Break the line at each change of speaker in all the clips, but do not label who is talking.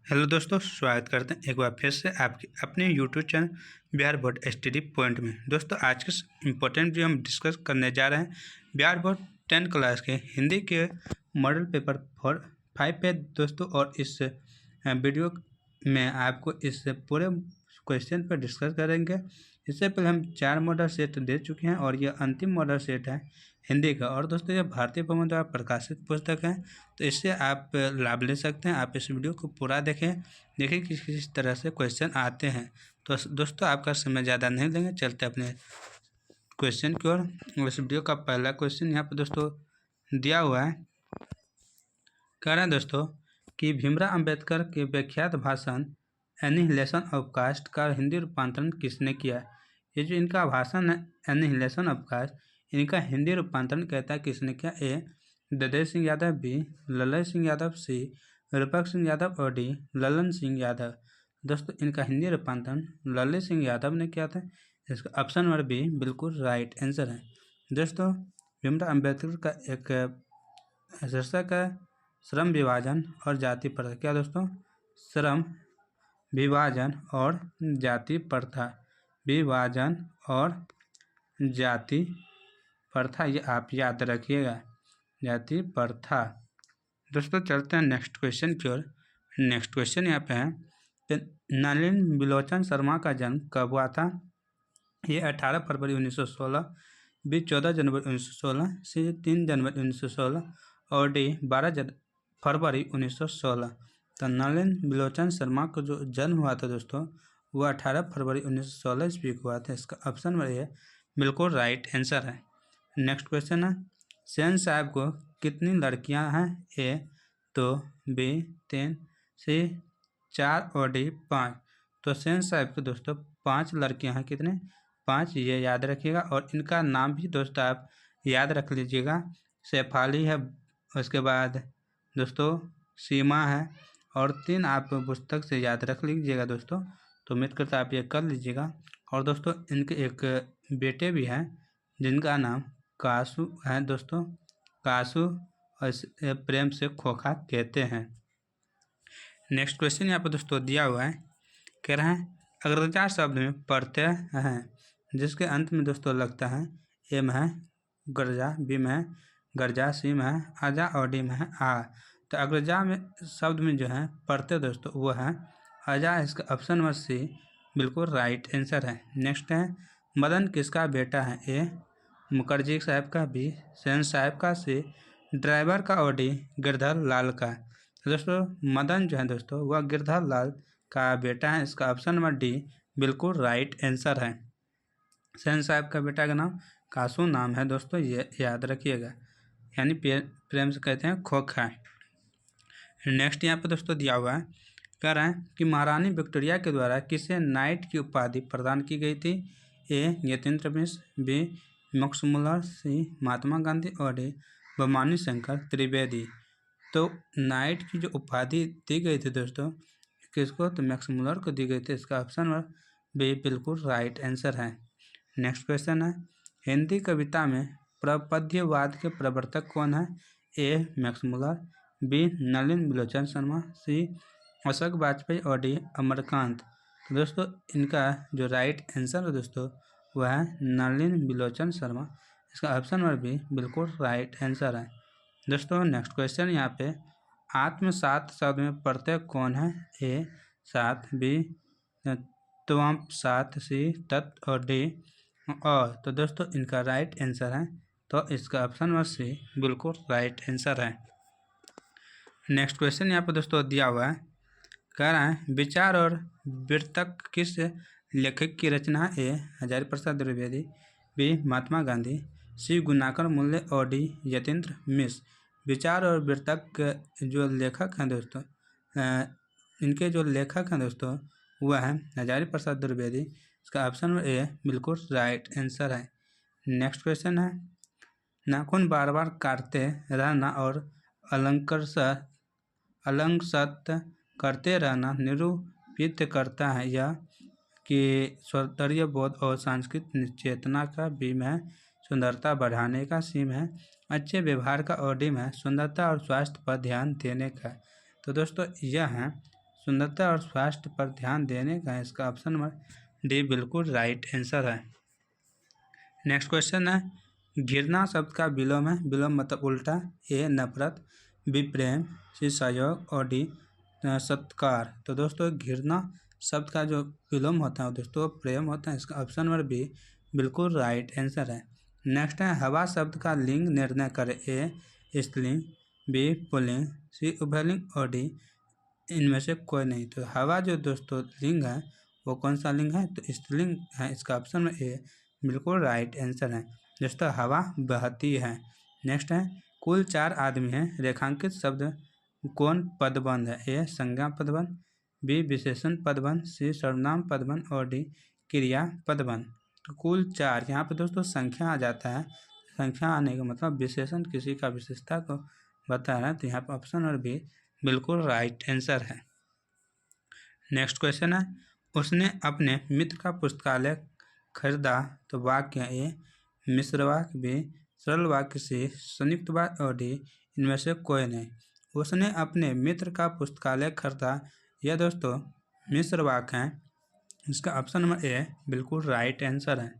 Hello दोस्तों, स्वागत करते हैं एक बार फिर से आपके अपने YouTube channel Bihar board study point में। दोस्तों, आज के इम्पोर्टेंट वीडियो हम डिस्कस करने जा रहे हैं बिहार बोर्ड 10 क्लास के हिंदी के मॉडल पेपर 5 पे दोस्तों। और इस वीडियो में आपको इस पूरे क्वेश्चन पर डिस्कस करेंगे। इससे पहले हम 4 मॉडल सेट दे चुके हैं और यह अंतिम मॉडल सेट है हिंदी का। और दोस्तों, यह भारतीय भवन द्वारा प्रकाशित पुस्तक है, तो इससे आप लाभ ले सकते हैं। आप इस वीडियो को पूरा देखें किस तरह से क्वेश्चन आते हैं। तो दोस्तों, आपका समय ज़्यादा नहीं लेंगे, चलते अपने क्वेश्चन की ओर। इस वीडियो का पहला क्वेश्चन यहाँ पर दोस्तों दिया हुआ है। कह रहे हैं दोस्तों कि भीमराव अंबेडकर के विख्यात भाषण एनिहिलेशन ऑफ कास्ट का हिंदी रूपांतरण किसने किया। ये जो इनका भाषण है एनिहिलेशन ऑफ कास्ट, इनका हिंदी रूपांतरण कहता है किसने किया। ए ददय सिंह यादव, बी ललन सिंह यादव, सी रूपक सिंह यादव और डी ललन सिंह यादव। दोस्तों, इनका हिंदी रूपांतरण ललन सिंह यादव ने किया था। इसका ऑप्शन नंबर बी बिल्कुल राइट आंसर है। दोस्तों, भीमराव अम्बेडकर का एक शीर्षक है श्रम विभाजन और जाति प्रथा। क्या दोस्तों? श्रम विभाजन और जाति प्रथा। विभाजन और जाति प्रथा, ये आप याद रखिएगा, जाति प्रथा। दोस्तों, चलते हैं नेक्स्ट क्वेश्चन की ओर। नेक्स्ट क्वेश्चन यहाँ पे है, नलिन बिलोचन शर्मा का जन्म कब हुआ था। ये 18 फरवरी 1916, बी 14 जनवरी 1916, सी 3 जनवरी 1916 और डी 12 फरवरी 1916। तो नलिन बिलोचन शर्मा को जो जन्म हुआ था दोस्तों, वो 18 फरवरी 1916 ईस्वी को हुआ था। इसका ऑप्शन नंबर ए बिल्कुल राइट आंसर है। नेक्स्ट क्वेश्चन है, सेन साहब को कितनी लड़कियां हैं। ए 2, बी 3, सी 4 और डी 5। तो सेन साहब को दोस्तों 5 लड़कियां हैं। कितने? 5, ये याद रखिएगा। और इनका नाम भी दोस्तों आप याद रख लीजिएगा। शेफाली है, उसके बाद दोस्तों सीमा है, और 3 आप पुस्तक से याद रख लीजिएगा दोस्तों। तो उम्मीद करता आप ये कर लीजिएगा। और दोस्तों, इनके एक बेटे भी हैं जिनका नाम कासू है दोस्तों। कासू और प्रेम से खोखा कहते हैं। नेक्स्ट क्वेश्चन यहाँ पर दोस्तों दिया हुआ है। कह रहे हैं अग्रजा शब्द में प्रत्यय हैं जिसके अंत में दोस्तों लगता है। ए में है गर्जा, बी में है गर्जा, सी में है आजा और डी में है आ। तो अग्रजा में शब्द में जो है प्रत्यय दोस्तों वो है आजा। इसका ऑप्शन नंबर सी बिल्कुल राइट आंसर है। नेक्स्ट है, मदन किसका बेटा है। ए मुखर्जी साहब का, बी सेन साहब का, सी ड्राइवर का और डी गिरधर लाल का। दोस्तों, मदन जो है दोस्तों वह गिरधर लाल का बेटा है। इसका ऑप्शन नंबर डी बिल्कुल राइट आंसर है। सेन साहब का बेटा का नाम कासू नाम है दोस्तों, ये याद रखिएगा, यानी प्रेम से कहते हैं खोखा। नेक्स्ट यहाँ पे दोस्तों दिया हुआ है। कह रहे हैं कि महारानी विक्टोरिया के द्वारा किसे नाइट की उपाधि प्रदान की गई थी। ए यतीन्द्र मिश्र, बी मैक्समुलर, सी महात्मा गांधी और डी भवानी शंकर त्रिवेदी। तो नाइट की जो उपाधि दी गई थी दोस्तों किसको, तो मैक्समुलर को दी गई थी। इसका ऑप्शन बी बिल्कुल राइट आंसर है। नेक्स्ट क्वेश्चन है, हिंदी कविता में प्रपद्यवाद के प्रवर्तक कौन है। ए मैक्समुलर, बी नलिन बिलोचन शर्मा, सी अशोक वाजपेयी और डी अमरकांत। तो दोस्तों, इनका जो राइट आंसर है दोस्तों वह है नलिन बिलोचन शर्मा। इसका ऑप्शन नंबर बी बिल्कुल राइट आंसर है। दोस्तों, नेक्स्ट क्वेश्चन यहाँ पे, आत्मसात शब्द में प्रत्यय कौन है। ए सात, बी त्वम सात, सी तत् और डी और। तो दोस्तों, इनका राइट आंसर है, तो इसका ऑप्शन नंबर सी बिल्कुल राइट आंसर है। नेक्स्ट क्वेश्चन यहाँ पे दोस्तों दिया हुआ है। कह रहा है विचार और वितर्क किस लेखक की रचना है। ए हजारी प्रसाद द्विवेदी, बी महात्मा गांधी, सी गुणाकर मूल्य और डी यतीन्द्र मिश्र। विचार और वितर्क जो लेखक हैं दोस्तों, इनके जो लेखक हैं दोस्तों वह है हजारी प्रसाद द्विवेदी। इसका ऑप्शन नंबर ए बिल्कुल राइट आंसर है। नेक्स्ट क्वेश्चन है, नाखून बार बार काटते रहना और अलंकृत करते रहना निरूपित करता है यह कि सौंदर्य बोध और सांस्कृतिक चेतना का, बी में सुंदरता बढ़ाने का, सी में अच्छे व्यवहार का और डी में सुंदरता और स्वास्थ्य पर ध्यान देने का। तो दोस्तों, यह है सुंदरता और स्वास्थ्य पर ध्यान देने का है। इसका ऑप्शन नंबर डी बिल्कुल राइट आंसर है। नेक्स्ट क्वेश्चन है, घृणा शब्द का विलोम है। विलोम मतलब उल्टा। ए नफरत, बी प्रेम, सी सहयोग और डी सत्कार। तो दोस्तों घृणा शब्द का जो विलोम होता है दोस्तों प्रेम होता है। इसका ऑप्शन नंबर बी बिल्कुल राइट आंसर है। नेक्स्ट है, हवा शब्द का लिंग निर्णय करें। ए स्त्रीलिंग, बी पुल्लिंग, सी उभयलिंग और डी इनमें से कोई नहीं। तो हवा जो दोस्तों लिंग है वो कौन सा लिंग है, तो स्त्रीलिंग है। इसका ऑप्शन में ए बिल्कुल राइट आंसर है। दोस्तों हवा बहती है। नेक्स्ट है, कुल 4 आदमी हैं, रेखांकित शब्द कौन पदबंध है। ए संज्ञा पदबंध, बी विशेषण पदबंध, सी सर्वनाम पदबंध और डी क्रिया पदबंध। तो कुल 4 यहाँ पे दोस्तों संख्या आ जाता है। संख्या आने का मतलब विशेषण किसी का विशेषता को बता रहा है। तो यहाँ पर ऑप्शन और बी बिल्कुल राइट आंसर है। नेक्स्ट क्वेश्चन है, उसने अपने मित्र का पुस्तकालय खरीदा। तो वाक्य ए मिश्र वाक्य, बी सरल वाक्य, सी संयुक्त वाक्य और डी इनमें से कोई नहीं। उसने अपने मित्र का पुस्तकालय खरीदा, यह दोस्तों मिश्र वाक्य है। इसका ऑप्शन नंबर ए बिल्कुल राइट आंसर है।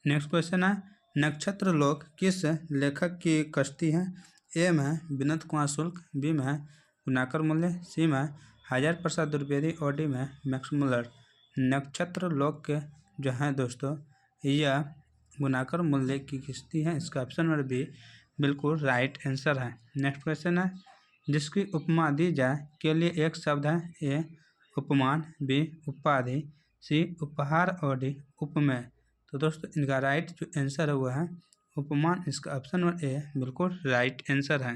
नेक्स्ट क्वेश्चन है, नक्षत्र लोक किस लेखक की कश्ती है। ए में विनोद कुमार शुक्ल, बी में गुणाकर मूल्य, सी में हजार प्रसाद द्विवेदी और डी में मैक्स मुलर। नक्षत्र लोक के जो है दोस्तों यह गुणाकर मूल्य की कश्ती है। इसका ऑप्शन नंबर बी बिल्कुल राइट आंसर है। नेक्स्ट क्वेश्चन है, जिसकी उपमा दी जाए के लिए एक शब्द है। ए उपमान, बी उपाधि, सी उपहार और डी उपमेय। तो दोस्तों इनका राइट जो आंसर है वो है उपमान। इसका ऑप्शन नंबर ए बिल्कुल राइट आंसर है।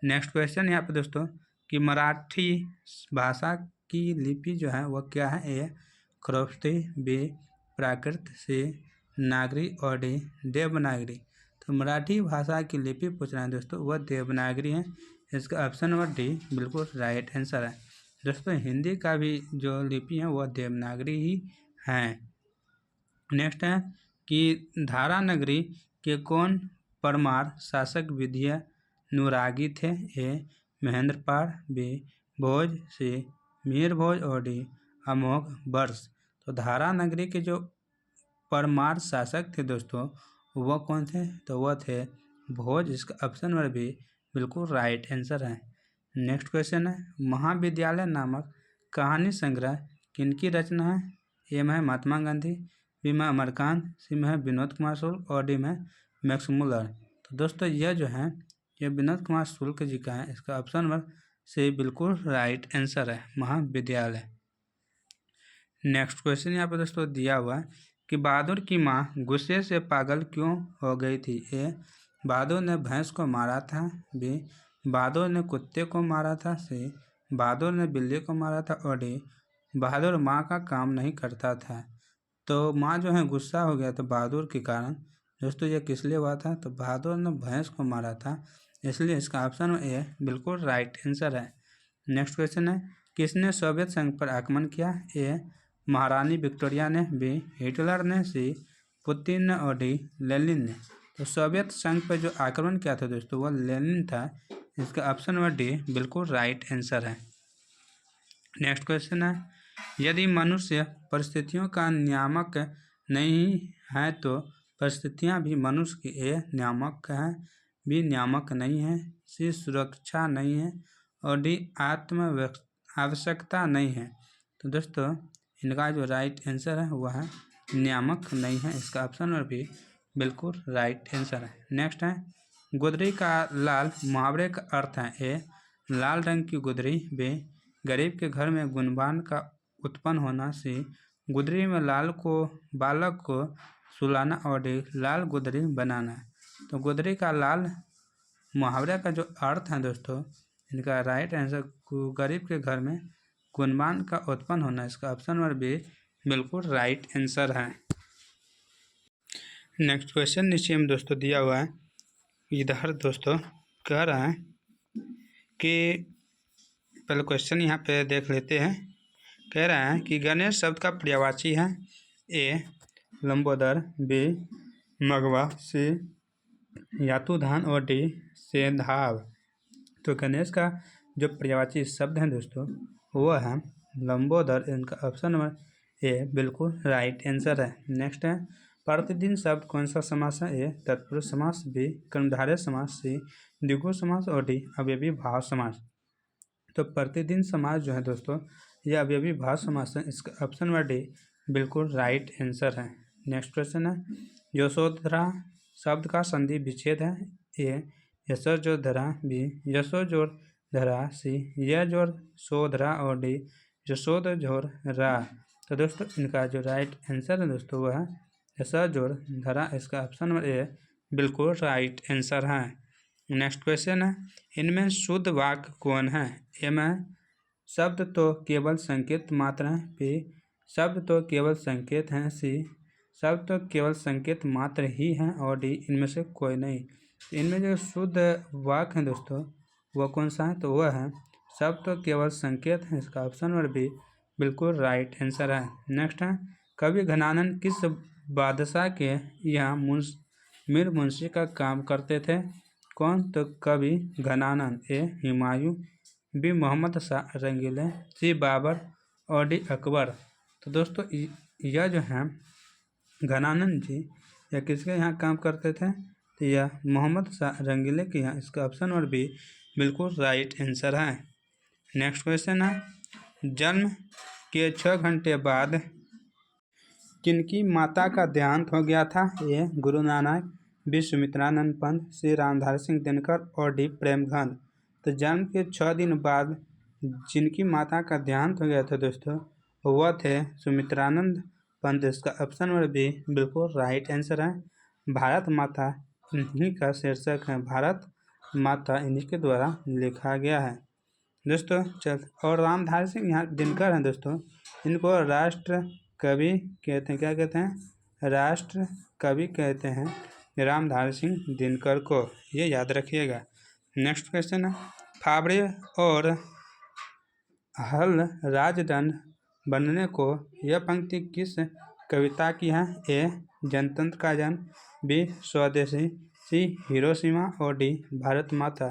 नेक्स्ट क्वेश्चन यहाँ पे दोस्तों कि मराठी भाषा की लिपि जो है वह क्या है। ए खरोष्ठी, बी प्राकृत, सी नागरी और डी देवनागरी। तो मराठी भाषा की लिपि पूछ रहे हैं दोस्तों वह देवनागरी है। इसका ऑप्शन नंबर डी बिल्कुल राइट आंसर है। दोस्तों हिंदी का भी जो लिपि है वह देवनागरी ही है। नेक्स्ट है कि धारा नगरी के कौन परमार शासक विधिया अनुरागी थे। ए महेंद्रपाल, बी भोज, सी मीर भोज और डी अमोघ वर्ष। तो धारा नगरी के जो परमार शासक थे दोस्तों वह कौन थे, तो वह थे भोज। इसका ऑप्शन नंबर बी बिल्कुल राइट आंसर है। नेक्स्ट क्वेश्चन है, महाविद्यालय नामक कहानी संग्रह किनकी रचना है। ए में महात्मा गांधी, बी में अमरकांत, सी में विनोद कुमार शुक्ल और डी में मैक्स मुलर। तो दोस्तों यह जो है यह विनोद कुमार शुक्ल जी का है। इसका ऑप्शन नंबर सी बिल्कुल राइट आंसर है महाविद्यालय। नेक्स्ट क्वेश्चन यहाँ पर दोस्तों दिया हुआ है कि बहादुर की माँ गुस्से से पागल क्यों हो गई थी। ए बहादुर ने भैंस को मारा था, बी बहादुर ने कुत्ते को मारा था, सी बहादुर ने बिल्ली को मारा था और डी बहादुर माँ का काम नहीं करता था। तो माँ जो है गुस्सा हो गया तो बहादुर के कारण। दोस्तों ये किस लिए हुआ था, तो बहादुर ने भैंस को मारा था इसलिए। इसका ऑप्शन ए बिल्कुल राइट आंसर है। नेक्स्ट क्वेश्चन है, किसने सोवियत संघ पर आक्रमण किया। ए महारानी विक्टोरिया ने, बी हिटलर ने, सी पुतिन ने और डी लेनिन ने। तो सोवियत संघ पर जो आक्रमण किया था दोस्तों वह लेनिन था। इसका ऑप्शन नंबर डी बिल्कुल राइट आंसर है। नेक्स्ट क्वेश्चन है, यदि मनुष्य परिस्थितियों का नियामक नहीं है तो परिस्थितियां भी मनुष्य की। ए नियामक है, बी नियामक नहीं है, सी सुरक्षा नहीं है और डी आत्म आवश्यकता नहीं है। तो दोस्तों इनका जो राइट आंसर है वह है नियामक नहीं है। इसका ऑप्शन नंबर बी बिल्कुल राइट आंसर है। नेक्स्ट है, गुदरी का लाल मुहावरे का अर्थ है। ए लाल रंग की गुदरी, बी गरीब के घर में गुणवान का उत्पन्न होना, सी गुदरी में लाल को बालक को सुलाना और डी लाल गुदरी बनाना। तो गुदरी का लाल मुहावरे का जो अर्थ है दोस्तों इनका राइट आंसर गरीब के घर में गुणवान का उत्पन्न होना। इसका ऑप्शन नंबर बी बिल्कुल राइट आंसर है। नेक्स्ट क्वेश्चन नीचे में दोस्तों दिया हुआ है। इधर दोस्तों कह रहा है कि पहले क्वेश्चन यहाँ पे देख लेते हैं। कह रहा है कि गणेश शब्द का पर्यायवाची है। ए लंबोदर, बी मगवा, सी यातुधान और डी सेंधाव। तो गणेश का जो पर्यायवाची शब्द हैं दोस्तों वो है लंबोदर। इनका ऑप्शन नंबर ए बिल्कुल राइट आंसर है। नेक्स्ट है प्रतिदिन शब्द कौन सा समास है? ए तत्पुरुष समास, बी कर्मधारय समास, सी द्विगु समास और डी अवयवी भाव समास। तो प्रतिदिन समास जो है दोस्तों ये अवयवी भाव समास है। इसका ऑप्शन नंबर डी बिल्कुल राइट आंसर है। नेक्स्ट क्वेश्चन है यशोधरा शब्द का संधि विच्छेद है। ए यशोधरा, बी यशोधरा, सी यशोधरा और डी यशोधरा। तो दोस्तों इनका जो राइट आंसर है दोस्तों वह है यशोधरा। इसका ऑप्शन नंबर ए बिल्कुल राइट आंसर है। नेक्स्ट क्वेश्चन है इनमें शुद्ध वाक्य कौन है? ए में शब्द तो केवल संकेत मात्र हैं, बी शब्द तो केवल संकेत हैं, सी शब्द तो केवल संकेत मात्र ही हैं और डी इनमें से कोई नहीं। इनमें जो शुद्ध वाक्य है दोस्तों वह कौन सा है? तो वह है शब्द तो केवल संकेत है। इसका ऑप्शन नंबर बी बिल्कुल राइट आंसर है। नेक्स्ट है कवि घनानंद किस बादशाह के यहाँ मीर मुंशी का काम करते थे? कौन? तो कवि घनानंद। ए हुमायूं, बी मोहम्मद शाह रंगीले, सी बाबर और डी अकबर। तो दोस्तों यह जो है घनानंद जी यह किसके यहाँ काम करते थे? तो यह मोहम्मद शाह रंगीले के यहाँ। इसका ऑप्शन नंबर बी बिल्कुल राइट आंसर है। नेक्स्ट क्वेश्चन है जन्म के 6 घंटे बाद किनकी माता का देहांत हो गया था? ए गुरु नानक, बी सुमित्रानंद पंत, सी रामधारी सिंह दिनकर और डी प्रेमचंद। तो जन्म के 6 दिन बाद जिनकी माता का देहांत हो गया था दोस्तों वह थे सुमित्रानंद पंत। इसका ऑप्शन नंबर बी बिल्कुल राइट आंसर है। भारत माता इन्हीं का शीर्षक है, भारत माता इन्हीं के द्वारा लिखा गया है दोस्तों। चल और रामधारी सिंह यहाँ दिनकर हैं दोस्तों, इनको राष्ट्र कवि कहते हैं। क्या कहते हैं? राष्ट्र कवि कहते हैं रामधारी सिंह दिनकर को, ये याद रखिएगा। नेक्स्ट क्वेश्चन है फावड़े और हल राजदंड बनने को यह पंक्ति किस कविता की है? ए जनतंत्र का जन्म, बी स्वदेशी, सी हिरोशिमा और डी भारत माता।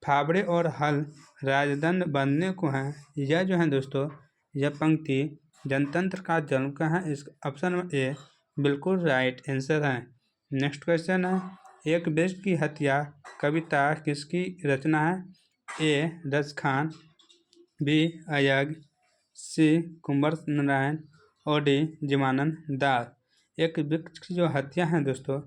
फावड़े और हल राजदंड बनने को है यह जो है दोस्तों यह पंक्ति जनतंत्र का जन्म का है। इस ऑप्शन नंबर ए बिल्कुल राइट आंसर है। नेक्स्ट क्वेश्चन है एक व्यक्ति की हत्या कविता किसकी रचना है? ए रज खान, बी अय्यग, सी कुंवर नारायण और डी जीवानंद दास। एक व्यक्ति की जो हत्या है दोस्तों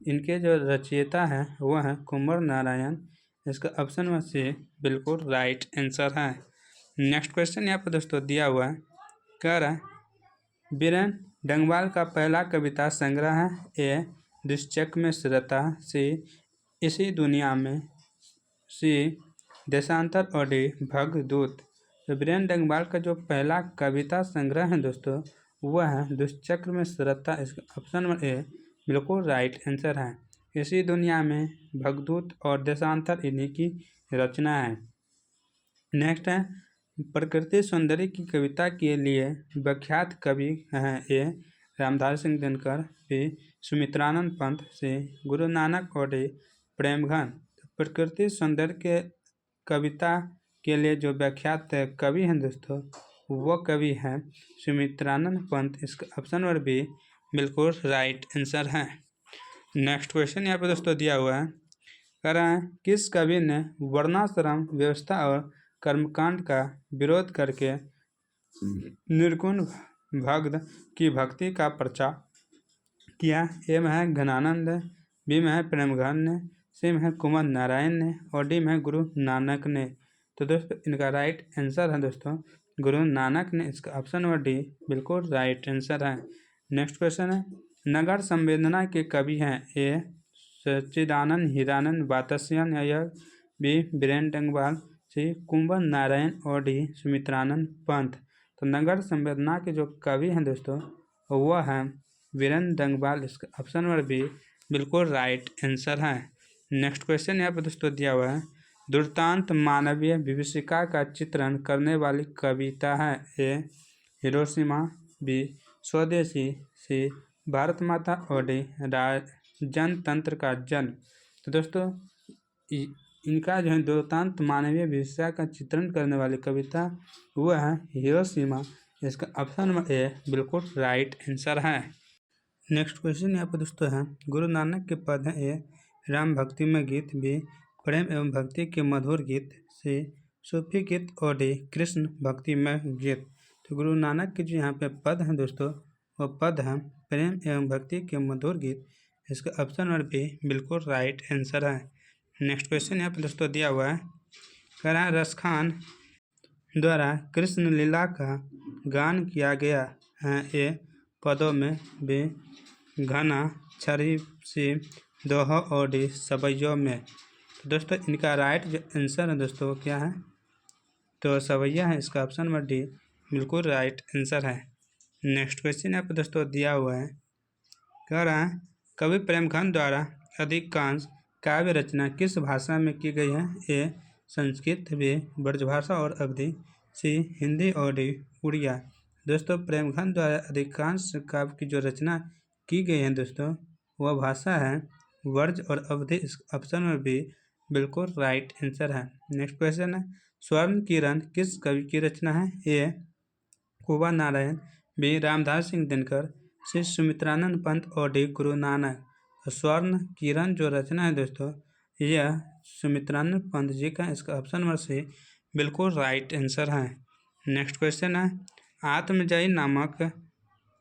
इनके जो रचयिता हैं वह हैं कुंवर नारायण। इसका ऑप्शन नंबर सी बिल्कुल राइट आंसर है। नेक्स्ट क्वेश्चन यहाँ पर दोस्तों दिया हुआ है कह रहा है बीरेन डंगवाल का पहला कविता संग्रह है। ए दुष्चक्र में श्रद्धा, सी इसी दुनिया में, सी देशांतर और डी भगदूत। तो बीरेन डंगवाल का जो पहला कविता संग्रह है दोस्तों वह है दुष्चक्र में श्रद्धा। इसका ऑप्शन नंबर ए बिल्कुल राइट आंसर है। इसी दुनिया में, भगदूत और देशांतर इन्हीं की रचना है। नेक्स्ट है प्रकृति सौंदर्य की कविता के लिए विख्यात कवि हैं। ए रामधारी सिंह दिनकर, बी सुमित्रानंद पंत, सी गुरु नानक और डी प्रेमचंद। प्रकृति सौंदर्य के कविता के लिए जो विख्यात कवि हैं दोस्तों वो कवि हैं सुमित्रानंद पंत। इसका ऑप्शन नंबर बी बिल्कुल राइट आंसर है। नेक्स्ट क्वेश्चन यहाँ पे दोस्तों दिया हुआ है कह रहा है किस कवि ने वर्णाश्रम व्यवस्था और कर्मकांड का विरोध करके निर्गुण भगत की भक्ति का प्रचार किया? ए में है घनानंद, बी में है प्रेमचंद ने, सी में है कुंवर नारायण ने और डी में है गुरु नानक ने। तो दोस्तों इनका राइट आंसर है दोस्तों गुरु नानक ने। इसका ऑप्शन नंबर डी बिल्कुल राइट आंसर है। नेक्स्ट क्वेश्चन है नगर संवेदना के कवि हैं। ए सच्चिदानंद हीरानंद वात्स्यन अय्यर, बी बीरेन डंगवाल, सी कुंवर नारायण और डी सुमित्रानंद पंत। तो नगर संवेदना के जो कवि हैं दोस्तों वह हैं बीरेन डंगवाल। इसका ऑप्शन नंबर बी बिल्कुल राइट आंसर है। नेक्स्ट क्वेश्चन यहाँ पर दोस्तों दिया हुआ है दुर्दांत मानवीय विभीषिका का चित्रण करने वाली कविता है। ए हिरोशिमा, बी स्वदेशी, सी भारत माता और डी जनतंत्र का जन्म। तो दोस्तों इनका जो है दुर्दांत मानवीय विषय का चित्रण करने वाली कविता वो है हिरोशिमा। इसका ऑप्शन नंबर ए बिल्कुल राइट आंसर है। नेक्स्ट क्वेश्चन यहाँ पर दोस्तों है, गुरु नानक के पद हैं ए राम भक्ति में गीत, बी प्रेम एवं भक्ति के मधुर गीत, सी सूफी गीत और डी कृष्ण भक्ति में गीत। तो गुरु नानक के जो यहाँ पे पद हैं दोस्तों वो पद हैं प्रेम एवं भक्ति के मधुर गीत। इसका ऑप्शन नंबर बी बिल्कुल राइट आंसर है। नेक्स्ट क्वेश्चन यहाँ पे दोस्तों दिया हुआ है, करा रसखान द्वारा कृष्ण लीला का गान किया गया है ए पदों में, बी घना छरी सी दोहा और डी सवैयों में। तो दोस्तों इनका राइट जो आंसर है दोस्तों वो क्या है, तो सवैया है। इसका ऑप्शन नंबर डी बिल्कुल राइट आंसर है। नेक्स्ट क्वेश्चन यहाँ पे दोस्तों दिया हुआ है, कह रहा है कवि प्रेमचंद द्वारा अधिकांश काव्य रचना किस भाषा में की गई है ए संस्कृत, बी ब्रजभाषा और अवधी, सी हिंदी और डी उड़िया। दोस्तों प्रेमचंद द्वारा अधिकांश काव्य की जो रचना की गई है दोस्तों वह भाषा है ब्रज और अवधी। इस ऑप्शन में भी बिल्कुल राइट आंसर है। नेक्स्ट क्वेश्चन है, स्वर्ण किरण किस कवि की रचना है ए कुबा नारायण, बी रामदास सिंह दिनकर, सी सुमित्रानंद पंत और डी गुरु नानक। तो स्वर्ण किरण जो रचना है दोस्तों यह सुमित्रानंद पंत जी का। इसका ऑप्शन नंबर सी बिल्कुल राइट आंसर है। नेक्स्ट क्वेश्चन है, आत्मजयी नामक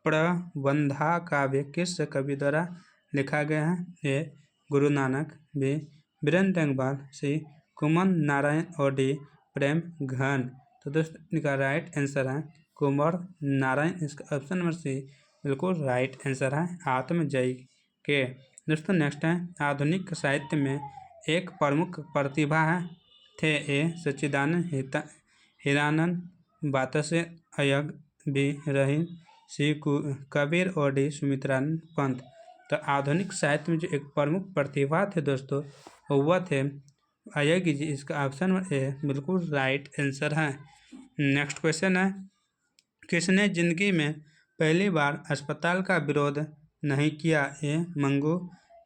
प्रबंधा काव्य किस कवि द्वारा लिखा गया है ए गुरु नानक, बी वीरेंद्र देंगवाल, सी कुमन नारायण और डी प्रेम घन। तो दोस्तों इनका राइट आंसर है कुंवर नारायण। इसका ऑप्शन नंबर सी बिल्कुल राइट आंसर है आत्मजयी के। दोस्तों नेक्स्ट है, आधुनिक साहित्य में एक प्रमुख प्रतिभा है थे ए सच्चिदानंद हिरानंद बातसे अयग, बी रहीम, सी कबीर और डी सुमित्रानंद पंत। तो आधुनिक साहित्य में जो एक प्रमुख प्रतिभा थे दोस्तों वह थे अयगी जी। इसका ऑप्शन नंबर ए बिल्कुल राइट आंसर है। नेक्स्ट क्वेश्चन है, किसने जिंदगी में पहली बार अस्पताल का विरोध नहीं किया ए मंगू,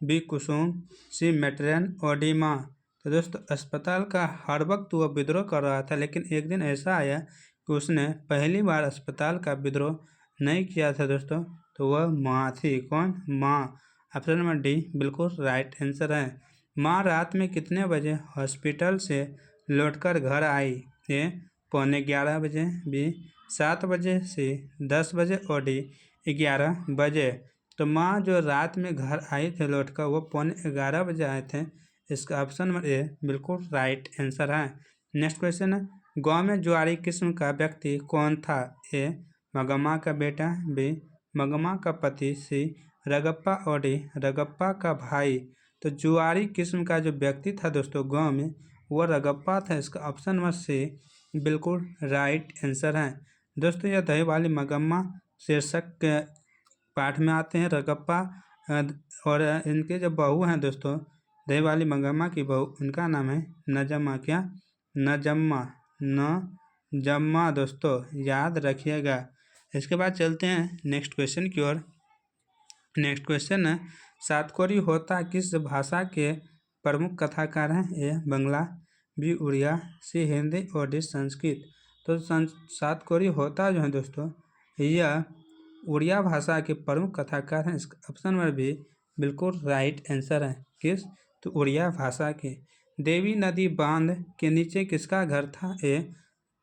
बी कुसुम, सी मेट्रेन और डी माँ। तो दोस्तों अस्पताल का हर वक्त वह विद्रोह कर रहा था, लेकिन एक दिन ऐसा आया कि उसने पहली बार अस्पताल का विद्रोह नहीं किया था दोस्तों, तो वह माँ थी। कौन? माँ। ऑप्शन नंबर डी बिल्कुल राइट आंसर है। माँ रात में कितने बजे हॉस्पिटल से लौटकर घर आई ए पौने 11 बजे, बी 7 बजे, सी 10 बजे और डी 11 बजे। तो माँ जो रात में घर आई थे लौटकर वो पौने 11 बजे आए थे। इसका ऑप्शन नंबर ए बिल्कुल राइट आंसर है। नेक्स्ट क्वेश्चन है, गाँव में जुआरी किस्म का व्यक्ति कौन था ए मगम्मा का बेटा, बी मगम्मा का पति, सी रगप्पा और डी रगप्पा का भाई। तो जुआरी किस्म का जो व्यक्ति था दोस्तों गांव में वो रगप्पा था। इसका ऑप्शन नंबर सी बिल्कुल राइट आंसर है। दोस्तों यह दही वाली मगम्मा शीर्षक के पाठ में आते हैं रगप्पा, और इनके जो बहू हैं दोस्तों दही वाली मगम्मा की बहू उनका नाम है नजम्मा। क्या? नजम्मा। नजम्मा दोस्तों याद रखिएगा। इसके बाद चलते हैं नेक्स्ट क्वेश्चन की ओर। नेक्स्ट क्वेश्चन है, सातकोरी होता किस भाषा के प्रमुख कथाकार हैं ए बंगला, बी उड़िया, सी हिंदी और डी संस्कृत। तो सातकोरी होता जो है दोस्तों यह उड़िया भाषा के प्रमुख कथाकार हैं। इसका ऑप्शन नंबर बी बिल्कुल राइट आंसर है। किस? तो उड़िया भाषा के। देवी नदी बांध के नीचे किसका घर था ए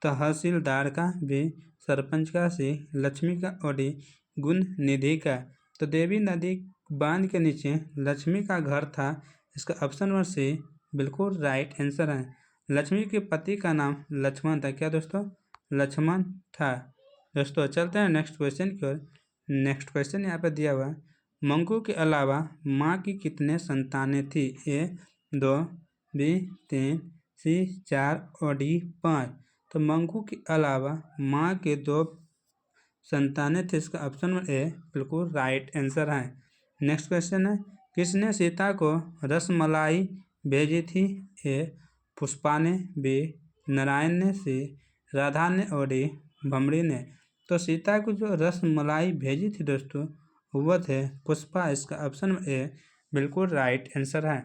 तहसीलदार का, बी सरपंच का, सी लक्ष्मी का और डी गुण निधि का। तो देवी नदी बांध के नीचे लक्ष्मी का घर था। इसका ऑप्शन नंबर सी बिल्कुल राइट आंसर है। लक्ष्मी के पति का नाम लक्ष्मण था। क्या दोस्तों? लक्ष्मण था। दोस्तों चलते हैं नेक्स्ट क्वेश्चन की ओर। नेक्स्ट क्वेश्चन यहाँ पे दिया हुआ है, मंकू के अलावा माँ की कितने संतानें थी ए 2, बी 3, सी 4 और डी 5। तो मंकू के अलावा माँ के 2 संतानें थे। इसका ऑप्शन नंबर ए बिल्कुल राइट आंसर है। नेक्स्ट क्वेश्चन है, किसने सीता को रसमलाई भेजी थी ए पुष्पा ने, बी नारायण ने, सी राधा ने और डी भमरी ने। तो सीता को जो रसमलाई भेजी थी दोस्तों वह थे पुष्पा। इसका ऑप्शन नंबर ए बिल्कुल राइट आंसर है।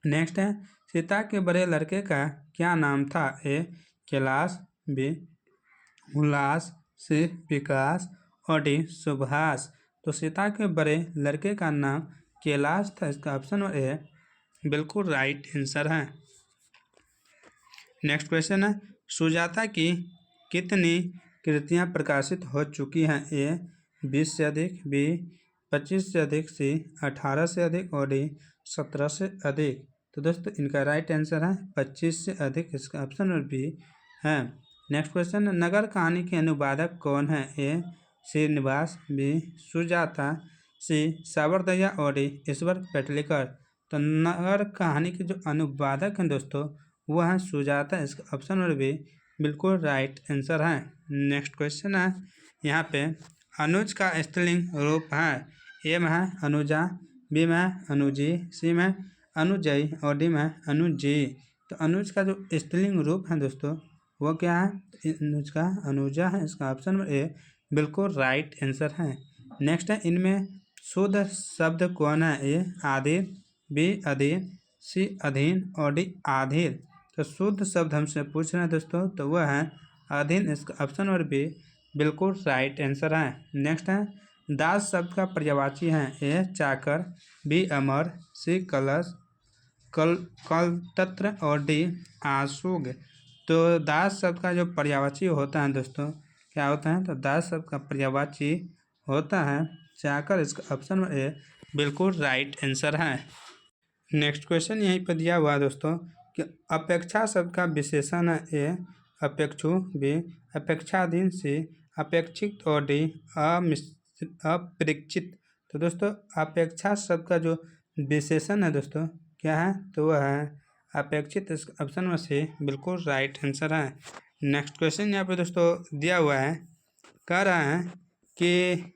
नेक्स्ट है, सीता के बड़े लड़के का क्या नाम था? ए कैलाश, बी उल्लास, सी विकास और डी सुभाष। तो सीता के बड़े लड़के का नाम कैलाश था। इसका ऑप्शन ए बिल्कुल राइट आंसर है। नेक्स्ट क्वेश्चन है, सुजाता की कितनी कृतियां प्रकाशित हो चुकी हैं? ए 20 से अधिक, बी 25 से अधिक, सी 18 से अधिक और डी 17 से अधिक। तो दोस्तों इनका राइट आंसर है 25 से अधिक। इसका ऑप्शन बी है। नेक्स्ट क्वेश्चन, नगर कहानी के अनुवादक कौन है? ए श्रीनिवास, बी सुजाता, सी सावरदया और डी ईश्वर पेटलिकर। तो नगर कहानी के जो अनुवादक हैं दोस्तों वो है सुजाता। इसका ऑप्शन नंबर बी बिल्कुल राइट आंसर है। नेक्स्ट क्वेश्चन है यहाँ पे, अनुज का स्त्रीलिंग रूप है? ए में है अनुजा, बी में है अनुजी, सी में अनुजई और डी में अनुजी। तो अनुज का जो स्त्रीलिंग रूप है दोस्तों वो क्या है? अनुज का अनुजा है। इसका ऑप्शन नंबर ए बिल्कुल राइट आंसर है। नेक्स्ट है, इनमें शुद्ध शब्द कौन है? ए आधीर, बी अधीर, सी अधीन और डी आधीर। तो शुद्ध शब्द हमसे पूछ रहे हैं दोस्तों तो वह है अधीन। इसका ऑप्शन नंबर बी बिल्कुल राइट आंसर है। नेक्स्ट है, दास शब्द का पर्यायवाची है? ए चाकर, बी अमर, सी कलश, कलतत्र और डी आशुग। तो दास शब्द का जो पर्यायवाची होता है दोस्तों क्या होता है? तो दास शब्द का पर्यायवाची होता है चाकर। इसका ऑप्शन नंबर ए बिल्कुल राइट आंसर है। नेक्स्ट क्वेश्चन यहीं पर दिया हुआ है दोस्तों कि अपेक्षा शब्द का विशेषण है? ए अपेक्षु, बी अपेक्षाधीन, सी अपेक्षित और डी अपरीक्षित। तो दोस्तों अपेक्षा शब्द का जो विशेषण है दोस्तों क्या है? तो वह है अपेक्षित। इसका ऑप्शन में से बिल्कुल राइट आंसर है। नेक्स्ट क्वेश्चन यहाँ पे दोस्तों दिया हुआ है, कह रहा है कि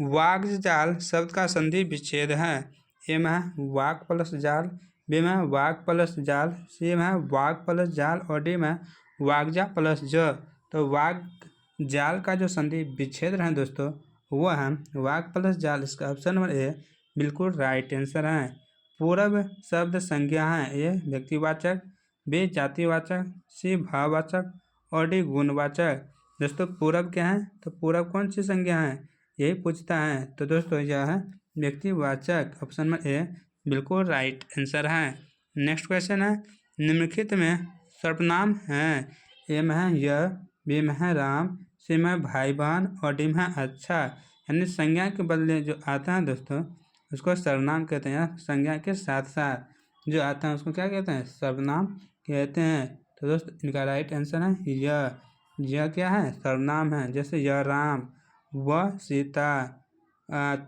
वाग्जाल शब्द का संधि विच्छेद है? ए में वाक प्लस जाल, बी में वाक प्लस जाल, सी में वाक प्लस जाल और डी में वागजा प्लस ज। तो वाग जाल का जो संधि विच्छेद है दोस्तों वो है वाक प्लस जाल। इसका ऑप्शन नंबर ए बिल्कुल राइट आंसर है। पूर्व शब्द संज्ञा है? ए व्यक्तिवाचक, बी जातिवाचक, सी भाववाचक और डी गुणवाचक। दोस्तों पूर्व क्या है? तो पूर्व कौन सी संज्ञा है यही पूछता है। तो दोस्तों यह है व्यक्तिवाचक। ऑप्शन में ए बिल्कुल राइट आंसर है। नेक्स्ट क्वेश्चन है, निम्नलिखित में सर्वनाम है? ए में है यह, बी में है राम, सी में भाई बहन और डी में अच्छा। यानी संज्ञा के बदले जो आता है दोस्तों उसको सर्वनाम कहते हैं। संज्ञा के साथ साथ जो आता है उसको क्या कहते हैं? सर्वनाम कहते हैं। तो दोस्तों इनका राइट आंसर है यह क्या है? सर्वनाम है। जैसे यह राम, वह सीता,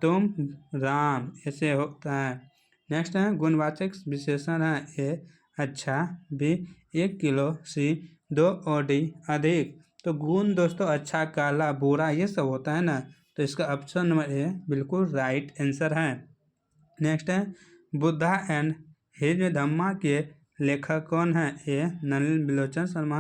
तुम राम, ऐसे होता है। नेक्स्ट है, गुणवाचक विशेषण है? ए अच्छा, बी 1 किलो, सी 2 और डी अधिक। तो गुण दोस्तों अच्छा, काला, बुरा ये सब होता है ना। तो इसका ऑप्शन नंबर ए बिल्कुल राइट आंसर है। नेक्स्ट है, बुद्धा एंड हिज धम्मा के लेखक कौन है? ए नलिन बिलोचन शर्मा,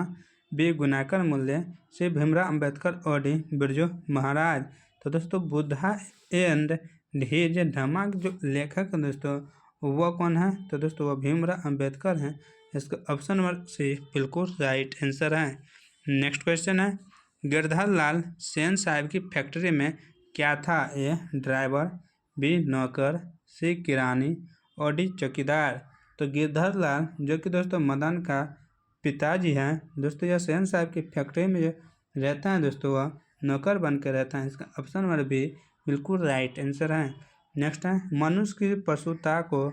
बी गुणाकर मूल्य, सी भीमराव अंबेडकर और डी बिरजू महाराज। तो दोस्तों बुद्धा एंड हिज धम्मा के जो लेखक हैं दोस्तों वो कौन है? तो दोस्तों वो भीमराव अंबेडकर हैं। इसका ऑप्शन नंबर सी बिल्कुल राइट आंसर है। नेक्स्ट क्वेश्चन है, गिरधर लाल सेन साहब की फैक्ट्री में क्या था? ए ड्राइवर, बी नौकर, सी किरानी और डी चौकीदार। तो गिरधर लाल जो कि दोस्तों मदन का पिताजी हैं दोस्तों, यह सेन साहब की फैक्ट्री में जो रहता है दोस्तों वह नौकर बन के रहता है। इसका ऑप्शन नंबर बी बिल्कुल राइट आंसर है। नेक्स्ट है, मनुष्य की पशुता को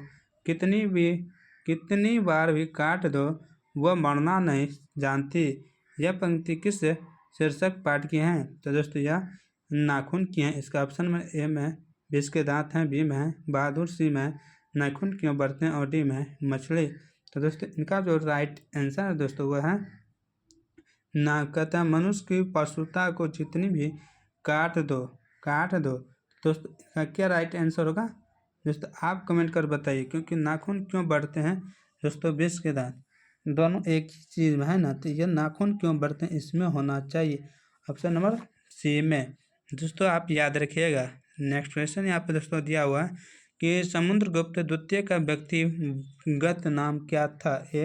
कितनी बार भी काट दो वह मरना नहीं जानती। यह पंक्ति किस शीर्षक पाठ की है? तो दोस्तों यह नाखून की है। इसका ऑप्शन में ए में 20 के दांत हैं, बी में बहादुर, सी में नाखून क्यों बढ़ते हैं और डी में मछली। तो दोस्तों इनका जो राइट आंसर है दोस्तों वह है ना, कहता है मनुष्य की पशुता को जितनी भी काट दो। दोस्तों इसका क्या राइट आंसर होगा दोस्तों आप कमेंट कर बताइए। क्योंकि नाखून क्यों बढ़ते हैं दोस्तों? 20 के दांत दोनों एक ही चीज़ में है ना, तो ये नाखून क्यों बढ़ते हैं इसमें होना चाहिए ऑप्शन नंबर सी में। दोस्तों आप याद रखिएगा। नेक्स्ट क्वेश्चन यहाँ पे दोस्तों दिया हुआ है कि समुद्रगुप्त द्वितीय का व्यक्तिगत नाम क्या था? ए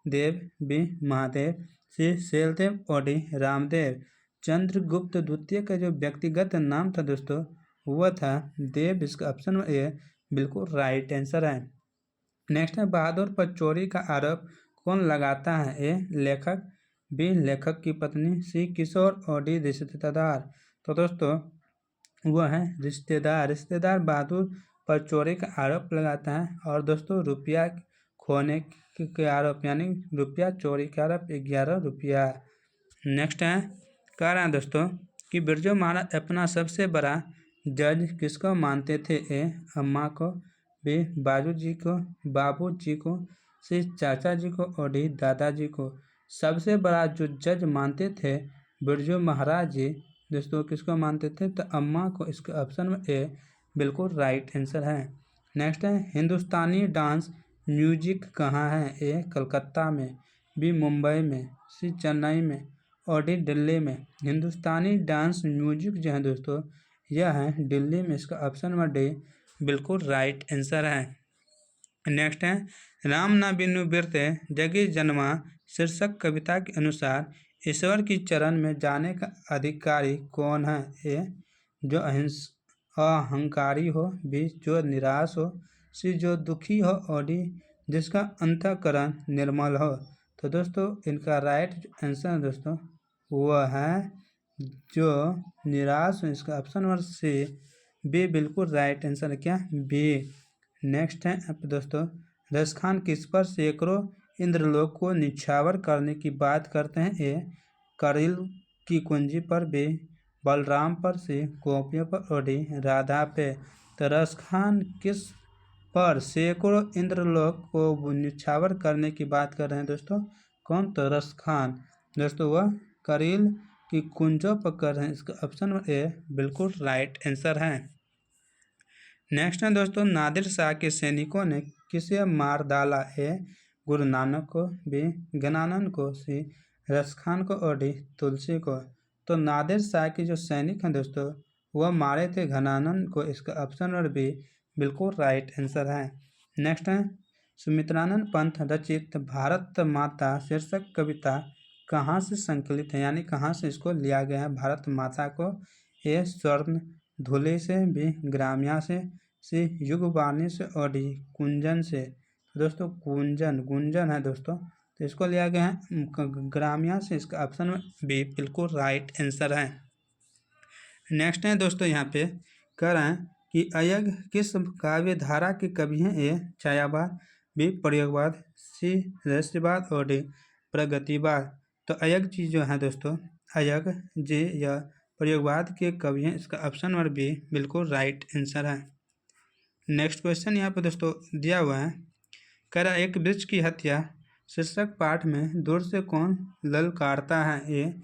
देव, बी महादेव, सी शैलदेव और डी रामदेव। चंद्रगुप्त द्वितीय का जो व्यक्तिगत नाम था दोस्तों वह था देव। इसका ऑप्शन ए बिल्कुल राइट आंसर है। नेक्स्ट है बहादुर पर चोरी का आरोप कौन लगाता है? ए लेखक, बी लेखक की पत्नी, सी किशोर और डी रिश्तेदार। तो दोस्तों वह है रिश्तेदार बहादुर पर चोरी का आरोप लगाता है और दोस्तों रुपया खोने के आरोप यानी रुपया चोरी का आरोप 11 रुपया। नेक्स्ट है कह रहे हैं दोस्तों कि बिरजू महाराज अपना सबसे बड़ा जज किसको मानते थे? ए अम्मा को, बी बाबू जी को, सी चाचा जी को और डी दादाजी को। सबसे बड़ा जो जज मानते थे बिरजू महाराज जी दोस्तों किसको मानते थे? तो अम्मा को। इसके ऑप्शन में ए बिल्कुल राइट आंसर है। नेक्स्ट है हिंदुस्तानी डांस म्यूजिक कहाँ है? ए कलकत्ता में, बी मुंबई में, सी चेन्नई में और डी दिल्ली में। हिंदुस्तानी डांस म्यूजिक जो है दोस्तों यह है दिल्ली में। इसका ऑप्शन नंबर डी बिल्कुल राइट आंसर है। नेक्स्ट है राम न बिनु बिरते जगी जन्मा शीर्षक कविता के अनुसार ईश्वर की चरण में जाने का अधिकारी कौन है? ए जो अहंकारी हो, बी जो निराश हो, सी जो दुखी हो और डी जिसका अंतःकरण निर्मल हो। तो दोस्तों इनका राइट आंसर है दोस्तों वह है जो निराश हो। इसका ऑप्शन नंबर सी बी बिल्कुल राइट आंसर है। क्या? बी। नेक्स्ट है अब दोस्तों रसखान किस पर सैकड़ों इंद्रलोक को निछावर करने की बात करते हैं? ए करिल की कुंजी पर, बी बलराम पर, सी गोपियों पर और डी राधा पे। तो रसखान किस पर सैकड़ों इंद्रलोक को निछावर करने की बात कर रहे हैं दोस्तों? कौन? तो रसखान दोस्तों वह करिल की कुंजों पर कर रहे हैं। इसका ऑप्शन ए बिल्कुल राइट आंसर है। नेक्स्ट है दोस्तों नादिर शाह के सैनिकों ने किसे मार डाला? ए गुरु नानक को, बी घनानंद को, सी रसखान को और डी तुलसी को। तो नादिर शाह के जो सैनिक हैं दोस्तों वह मारे थे घनानंद को। इसका ऑप्शन नंबर बी बिल्कुल राइट आंसर है। नेक्स्ट है सुमित्रानंद पंत रचित भारत माता शीर्षक कविता कहाँ से संकलित है यानी कहाँ से इसको लिया गया है भारत माता को? ए स्वर्ण धुली से, बी ग्राम्या से, सी युगवाणी से और डी कुंजन से। दोस्तों गुंजन है दोस्तों तो इसको लिया गया है ग्राम्या से। इसका ऑप्शन में बी बिल्कुल राइट आंसर है। नेक्स्ट है दोस्तों यहाँ पे कह रहे हैं कि अय्यग किस काव्य धारा के कवि हैं? ए छायावाद, बी प्रयोगवाद, सी रहस्यवाद और डी प्रगतिवाद। तो अय्यग जी जो है दोस्तों अय्यग जी यह प्रयोगवाद के कवि हैं। इसका ऑप्शन नंबर बी बिल्कुल राइट आंसर है। नेक्स्ट क्वेश्चन यहाँ पे दोस्तों दिया हुआ है कह रहा एक वृक्ष की हत्या शीर्षक पाठ में दूर से कौन ललकारता है? ए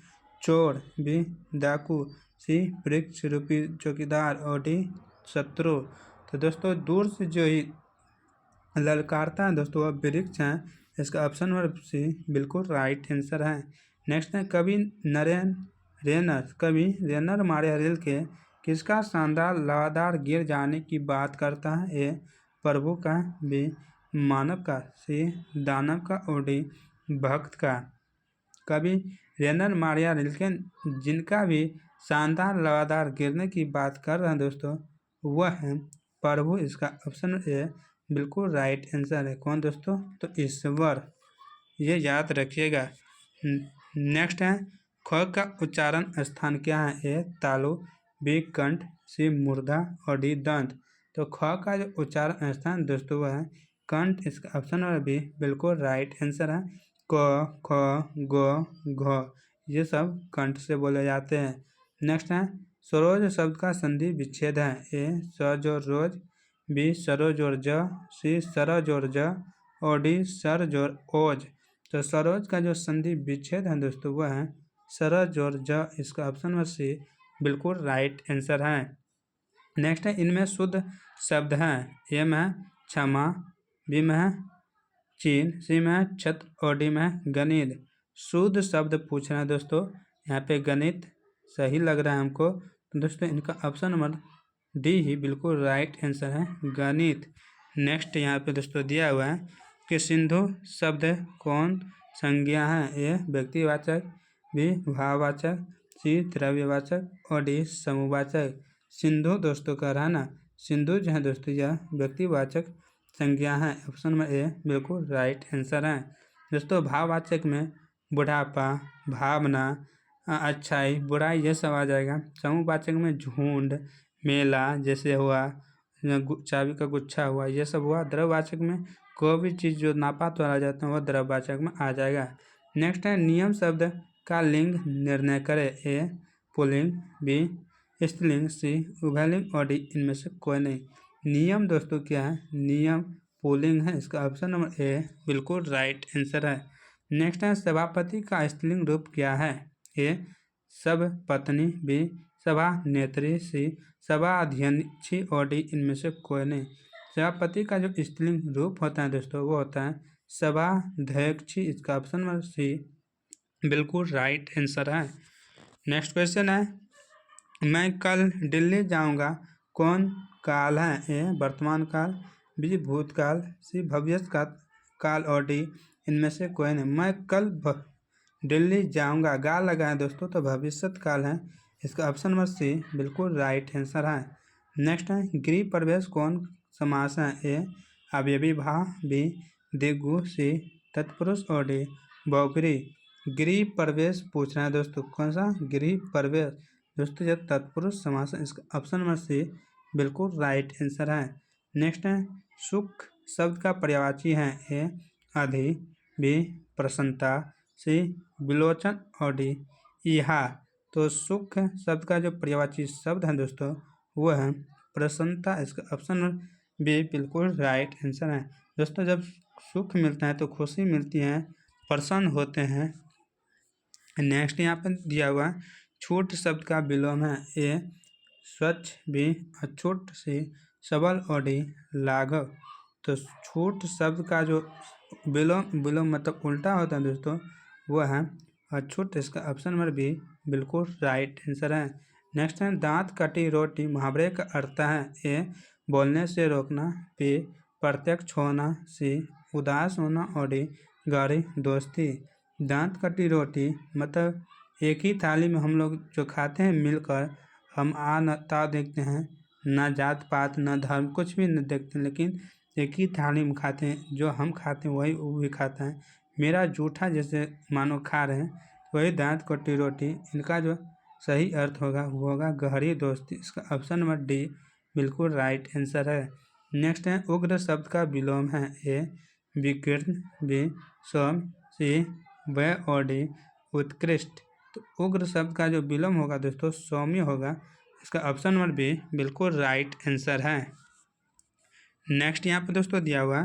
चोर, बी डाकू, सी वृक्ष रूपी चौकीदार और डी शत्रु। तो दोस्तों दूर से जो ही ललकारता है दोस्तों वह वृक्ष है। इसका ऑप्शन नंबर सी बिल्कुल राइट आंसर है। नेक्स्ट है कवि रेनर मारिया रिल के किसका शानदार लगातार गिर जाने की बात करता है? ए प्रभु का, बी मानव का, सी दानव का और डी भक्त का। कवि रेनर मारिया रिल्के जिनका भी शानदार लगातार गिरने की बात कर रहे हैं दोस्तों वह है प्रभु। इसका ऑप्शन ए बिल्कुल राइट आंसर है। कौन दोस्तों? तो ईश्वर। ये याद रखिएगा। नेक्स्ट है ख का उच्चारण स्थान क्या है? ए तालु, बी कंठ, सी मूर्धा और डी दंत। तो ख का जो उच्चारण स्थान दोस्तों वह है कंठ। इसका ऑप्शन नंबर बी बिल्कुल राइट आंसर है। क ख ग घ ये सब कंठ से बोले जाते हैं। नेक्स्ट है सरोज शब्द का संधि विच्छेद है। ए सज और रोज, बी सरोज और ज, सी सरज और ज और डी सरज और ओज। तो सरोज का जो संधि विच्छेद है दोस्तों वह है सरज और ज। इसका ऑप्शन नंबर सी बिल्कुल राइट आंसर है। नेक्स्ट है इनमें शुद्ध शब्द हैं। ए में है क्षमा, बी में है चीन, सी में है छत्र और डी में है गणित। शुद्ध शब्द पूछ रहे हैं दोस्तों यहाँ पे गणित सही लग रहा है हमको। तो दोस्तों इनका ऑप्शन नंबर डी ही बिल्कुल राइट आंसर है, गणित। नेक्स्ट यहाँ पे दोस्तों दिया हुआ है कि सिंधु शब्द कौन संज्ञा है? ए व्यक्तिवाचक, बी भाववाचक, सी द्रव्यवाचक और डी समूहवाचक। सिंधु दोस्तों का रहना, सिंधु जो है दोस्तों यह व्यक्तिवाचक संज्ञा है। ऑप्शन नंबर ए बिल्कुल राइट आंसर है। दोस्तों भाववाचक में बुढ़ापा, भावना, अच्छाई, बुराई ये सब आ जाएगा। समूहवाचक में झुंड, मेला जैसे हुआ, चाबी का गुच्छा हुआ, ये सब हुआ। द्रव्यवाचक में कोई भी चीज़ जो नापात वाला जाता है वह द्रव्यवाचक में आ जाएगा। नेक्स्ट है नियम शब्द का लिंग निर्णय करे। ए पुल्लिंग, बी स्त्रीलिंग, सी उभयलिंग और डी इनमें से कोई नहीं। नियम दोस्तों क्या है? नियम पुल्लिंग है, इसका ऑप्शन नंबर ए बिल्कुल राइट आंसर है। नेक्स्ट है सभापति का स्त्रीलिंग रूप क्या है? ए सब पत्नी, बी सभा नेत्री, सी सभा अध्यक्षी और डी इनमें से कोई नहीं। सभापति का जो स्त्रीलिंग रूप होता है दोस्तों वो होता है सभाध्यक्षी, इसका ऑप्शन नंबर सी बिल्कुल राइट आंसर है। नेक्स्ट क्वेश्चन है मैं कल दिल्ली जाऊंगा कौन काल है? ए वर्तमान काल, बी भूतकाल, सी भविष्य काल और डी इनमें से कोई नहीं। मैं कल दिल्ली जाऊंगा, गा लगा है दोस्तों तो भविष्य काल है, इसका ऑप्शन नंबर सी बिल्कुल राइट आंसर है। नेक्स्ट है गृह प्रवेश कौन समास है? ए अवयवी भाव, बी दिगु, सी तत्पुरुष और डी बहुब्रीहि। गृह प्रवेश पूछ रहा है दोस्तों, कौन सा गृह प्रवेश? दोस्तों यह तत्पुरुष समास है, इसका ऑप्शन नंबर सी बिल्कुल राइट आंसर है। नेक्स्ट है सुख शब्द का पर्यायवाची है। ए अधि, बी प्रसन्नता, सी विलोचन और डी इहा। तो सुख शब्द का जो पर्यायवाची शब्द है दोस्तों वो है प्रसन्नता, इसका ऑप्शन नंबर बी बिल्कुल राइट आंसर है। दोस्तों जब सुख मिलता है तो खुशी मिलती है, प्रसन्न होते हैं। नेक्स्ट यहाँ पर दिया हुआ छूट शब्द का विलोम है। ए स्वच्छ, बी अछूट, सी सबल और डी लाघव। तो छूट शब्द का जो विलोम मतलब उल्टा होता है दोस्तों वो है अछूट, इसका ऑप्शन नंबर बी बिल्कुल राइट आंसर है। नेक्स्ट है दांत कटी रोटी मुहावरे का अर्थ है। ए बोलने से रोकना, बी प्रत्यक्ष होना, सी उदास होना और डी गहरी दोस्ती। दांत कटी रोटी मतलब एक ही थाली में हम लोग जो खाते हैं मिलकर, हम आ न ता देखते हैं, ना जात पात ना धर्म कुछ भी न देखते हैं, लेकिन एक ही थाली में खाते हैं, जो हम खाते हैं वही वो भी खाता है। मेरा जूठा जैसे मानो खा रहे हैं, वही दांत कटी रोटी। इनका जो सही अर्थ होगा वो होगा गहरी दोस्ती, इसका ऑप्शन नंबर डी बिल्कुल राइट आंसर है। नेक्स्ट है उग्र शब्द का विलोम है। ए विकीर्ण, बी सौम्य, सी वय और डी उत्कृष्ट। तो उग्र शब्द का जो विलोम होगा दोस्तों सौम्य होगा, इसका ऑप्शन नंबर बी बिल्कुल राइट आंसर है। नेक्स्ट यहाँ पे दोस्तों दिया हुआ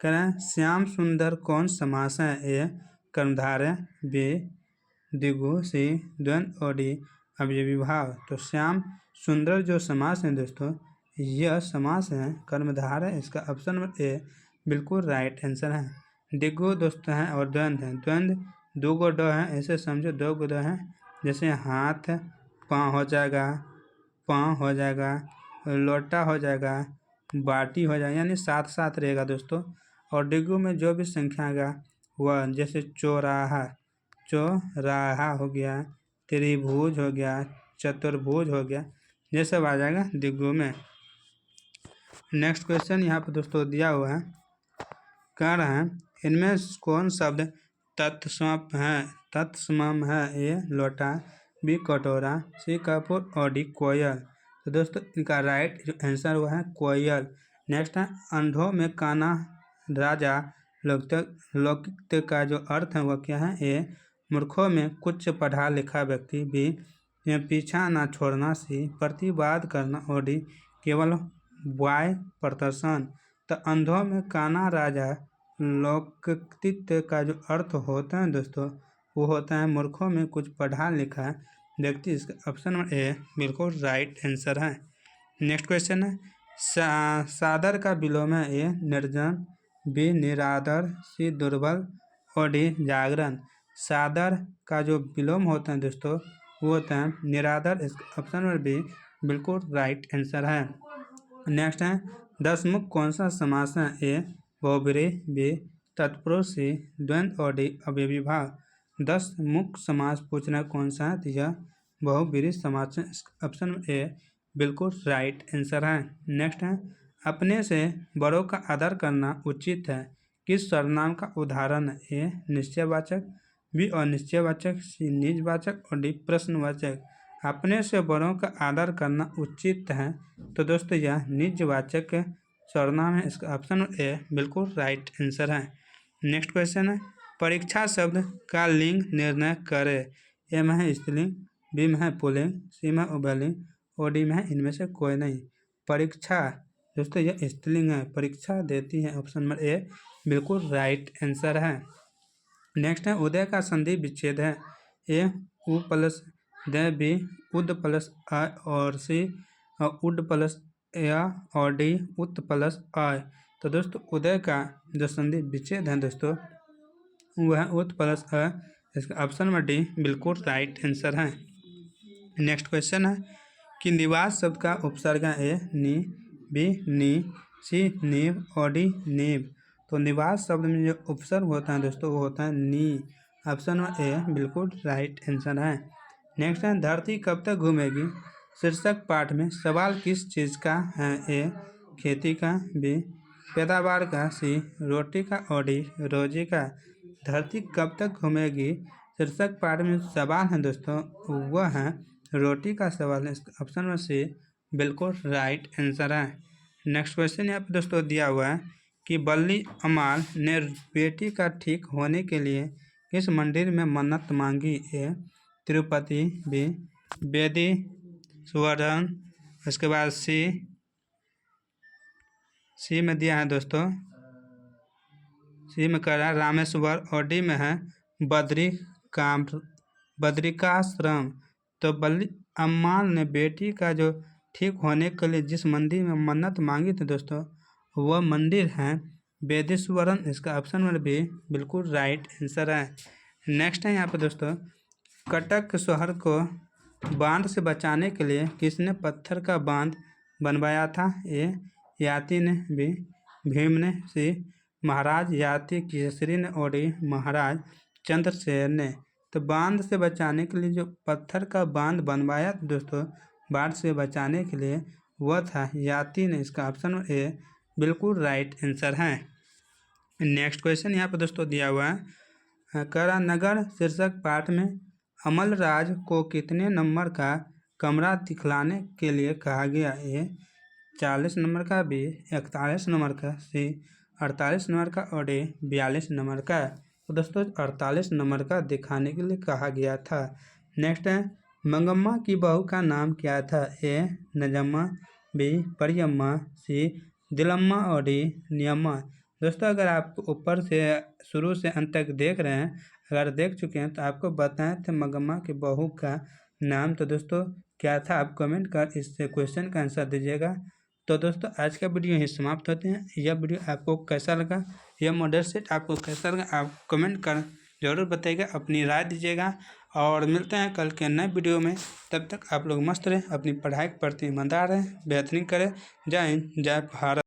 कह रहे हैं श्याम सुंदर कौन समास है? ए कर्मधारय, बी द्विगु, सी द्वंद्व और डी अवयवी भाव। तो श्याम सुंदर जो समास है दोस्तों यह समास है कर्मधारय, इसका ऑप्शन नंबर ए बिल्कुल राइट आंसर है। दिगु दोस्तों है और द्वंद्व है, द्वंद्व दो गो ड है, ऐसे समझो दो गो ड है, जैसे हाथ पाँव हो जाएगा, पाँव हो जाएगा, लोटा हो जाएगा, बाटी हो जाएगा, यानी साथ साथ रहेगा दोस्तों। और डिग्गू में जो भी संख्या आएगा वह जैसे चौराहा, चौराहा हो गया, त्रिभुज हो गया, चतुर्भुज हो गया, ये सब आ जाएगा दिग्गू में। नेक्स्ट क्वेश्चन यहाँ पर दोस्तों दिया हुआ है, कह रहे हैं इनमें कौन शब्द तत्सम है? तत्सम है। ए लोटा, बी कटोरा, सी कपूर और डी कोयल। तो दोस्तों इनका राइट जो आंसर हुआ है कोयल। नेक्स्ट है अंधों में काना राजा लौकिक का जो अर्थ है वह क्या है? ए मूर्खों में कुछ पढ़ा लिखा व्यक्ति, बी पीछा ना छोड़ना, सी प्रतिवाद करना और डी केवल वाय प्रदर्शन। तो अंधों में काना राजा लौकिक का जो अर्थ होता है दोस्तों वो होता है मूर्खों में कुछ पढ़ा लिखा व्यक्ति, इसका ऑप्शन नंबर ए बिल्कुल राइट आंसर है। नेक्स्ट क्वेश्चन है सादर का विलोम है। ए निर्जन, बी निरादर, सी दुर्बल और डी जागरण। सादर का जो विलोम होता है दोस्तों वो होता है निरादर, इसका ऑप्शन नंबर बी बिल्कुल राइट आंसर है। नेक्स्ट है 10 मुख्य कौन सा समास है? ए बहुब्रीहि, बी तत्पुरुष, सी द्वंद्व और डी अव्ययीभाव। 10 मुख्य समास पूछना कौन सा है? तो यह बहुब्रीहि समास है। ऑप्शन ए बिल्कुल राइट आंसर है। नेक्स्ट है अपने से बड़ों का आदर करना उचित है किस सर्वनाम का उदाहरण है? ए निश्चयवाचक, बी अनिश्चयवाचक, सी निजवाचक और डी प्रश्नवाचक। अपने से बड़ों का आदर करना उचित है तो दोस्तों यह निजवाचक सर्वनाम है। इसका ऑप्शन ए बिल्कुल राइट आंसर है। नेक्स्ट क्वेश्चन है परीक्षा शब्द का लिंग निर्णय करे। ए में है स्त्रीलिंग, बी में है पुल्लिंग, सी में उभयलिंग और डी में है इनमें से कोई नहीं। परीक्षा दोस्तों यह स्त्रीलिंग है, परीक्षा देती है। ऑप्शन नंबर ए बिल्कुल राइट आंसर है। नेक्स्ट है उदय का संधि विच्छेद है। ए उ plus the, B ud plus आ और सी उड प्लस या और डी उत प्लस आय। तो दोस्तों उदय का जो संधि विच्छेद है दोस्तों वह है उत प्लस अ। इसका ऑप्शन नंबर डी बिल्कुल राइट आंसर है। नेक्स्ट क्वेश्चन है कि निवास शब्द का उपसर्ग है। ए नी, बी नी, सी नीव और डी नीव। तो निवास शब्द में जो उपसर्ग होता है दोस्तों वो होता है नी। ऑप्शन नंबर ए बिल्कुल राइट आंसर है। नेक्स्ट है धरती कब तक घूमेगी। शीर्षक पाठ में सवाल किस चीज़ का है? ए खेती का, बी पैदावार का, सी रोटी का और डी रोजी का। धरती कब तक घूमेगी शीर्षक पाठ में सवाल है दोस्तों वह है रोटी का सवाल है। ऑप्शन नंबर सी बिल्कुल राइट आंसर है। नेक्स्ट क्वेश्चन यहाँ पे दोस्तों दिया हुआ है कि वल्ली अम्माल ने बेटी का ठीक होने के लिए किस मंदिर में मन्नत मांगी। ए तिरुपति, बी बेदी सुवर्धन, उसके बाद सी में दिया है दोस्तों, सी में कह रहा है रामेश्वर और डी में है बद्रिकाश्रम। तो वल्ली अम्माल ने बेटी का जो ठीक होने के लिए जिस मंदिर में मन्नत मांगी थी दोस्तों वह मंदिर है बेदीश्वरन। इसका ऑप्शन नंबर बी बिल्कुल राइट आंसर है। नेक्स्ट है यहाँ पे दोस्तों कटक शहर को बांध से बचाने के लिए किसने पत्थर का बांध बनवाया था। ए याति ने, बी भीम ने, सी महाराज याति केसरी ने और डी महाराज चंद्रसेन ने। तो बांध से बचाने के लिए जो पत्थर का बांध बनवाया दोस्तों बाढ़ से बचाने के लिए वह था याति ने। इसका ऑप्शन ए बिल्कुल राइट आंसर है। नेक्स्ट क्वेश्चन यहाँ पर दोस्तों दिया हुआ है करानगर शीर्षक पाठ में अमलराज को कितने नंबर का कमरा दिखलाने के लिए कहा गया। ए 40 नंबर का, बी 41 नंबर का, सी 48 नंबर का और डी 42 नंबर का। तो दोस्तों 48 नंबर का दिखाने के लिए कहा गया था। नेक्स्ट है मंगम्मा की बहू का नाम क्या था। ए नजम्मा, बी परियम्मा, सी दिलम्मा और डी नियम्मा। दोस्तों अगर आप ऊपर से शुरू से अंत तक देख रहे हैं, अगर देख चुके हैं तो आपको बताएं थे मंगम्मा की बहू का नाम तो दोस्तों क्या था। आप कमेंट कर इस क्वेश्चन का आंसर दीजिएगा। तो दोस्तों आज का वीडियो यहीं समाप्त होते हैं। यह वीडियो आपको कैसा लगा, यह मॉडल सेट आपको कैसा लगा आप कमेंट कर ज़रूर बताइएगा, अपनी राय दीजिएगा। और मिलते हैं कल के नए वीडियो में। तब तक आप लोग मस्त रहें, अपनी पढ़ाई के प्रति ईमानदार रहें, बेहतरीन करें। जय हिंद, जय भारत।